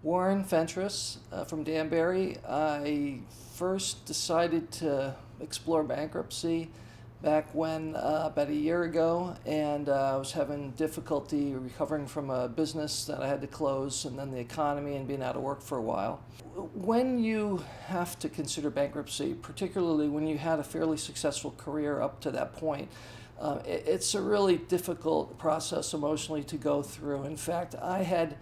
Warren Fentress from Danbury. I first decided to explore bankruptcy back when, about a year ago, and I was having difficulty recovering from a business that I had to close, and then the economy and being out of work for a while. When you have to consider bankruptcy, particularly when you had a fairly successful career up to that point, it's a really difficult process emotionally to go through. In fact, I had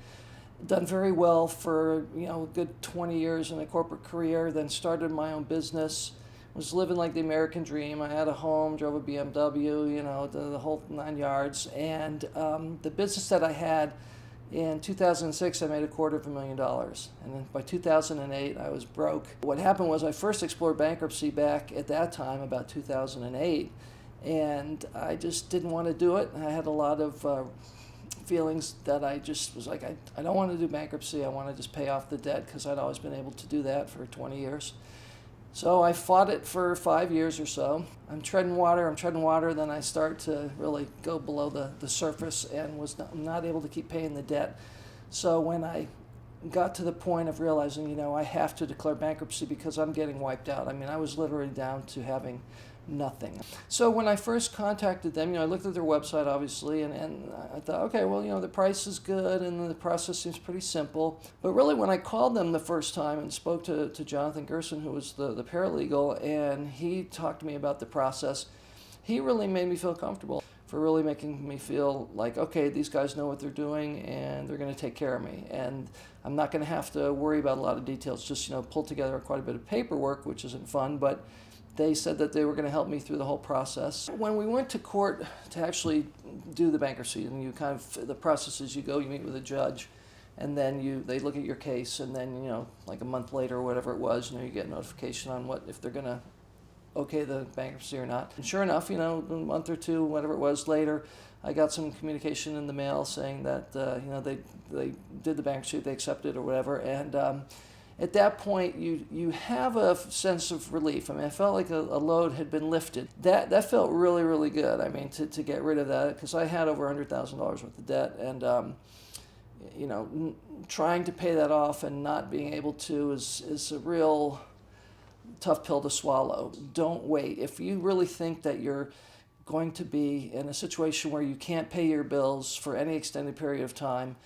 done very well for a good 20 years in a corporate career, then started my own business, was living like the American dream. I had a home, drove a BMW, the whole 9 yards. And the business that I had in 2006, I made $250,000. And then by 2008, I was broke. What happened was I first explored bankruptcy back at that time, about 2008, and I just didn't want to do it. I had a lot of feelings that I just was like, I don't want to do bankruptcy. I want to just pay off the debt because I'd always been able to do that for 20 years. So I fought it for 5 years or so. I'm treading water, then I start to really go below the surface and was not able to keep paying the debt. So when I got to the point of realizing, I have to declare bankruptcy because I'm getting wiped out. I mean, I was literally down to having nothing. So when I first contacted them, I looked at their website, obviously, and I thought, okay, well, the price is good and the process seems pretty simple. But really, when I called them the first time and spoke to Jonathan Gerson, who was the paralegal, and he talked to me about the process, he really made me feel comfortable, for really making me feel like, okay, these guys know what they're doing and they're going to take care of me. And I'm not going to have to worry about a lot of details, just, pull together quite a bit of paperwork, which isn't fun, but they said that they were going to help me through the whole process. When we went to court to actually do the bankruptcy, and the process is you go, you meet with a judge, and then they look at your case, and then, like a month later or whatever it was, you get notification on if they're going to okay the bankruptcy or not. And sure enough, a month or two, whatever it was later, I got some communication in the mail saying that, they did the bankruptcy, they accepted or whatever, and at that point, you have a sense of relief. I mean, I felt like a load had been lifted. That felt really, really good. I mean, to get rid of that, because I had over $100,000 worth of debt, and trying to pay that off and not being able to is a real tough pill to swallow. Don't wait. If you really think that you're going to be in a situation where you can't pay your bills for any extended period of time,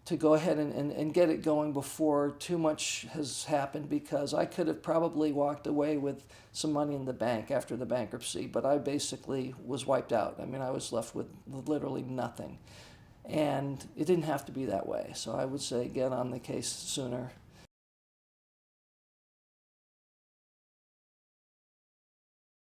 to go ahead and get it going before too much has happened, because I could have probably walked away with some money in the bank after the bankruptcy, but I basically was wiped out. I mean, I was left with literally nothing. And it didn't have to be that way. So I would say get on the case sooner.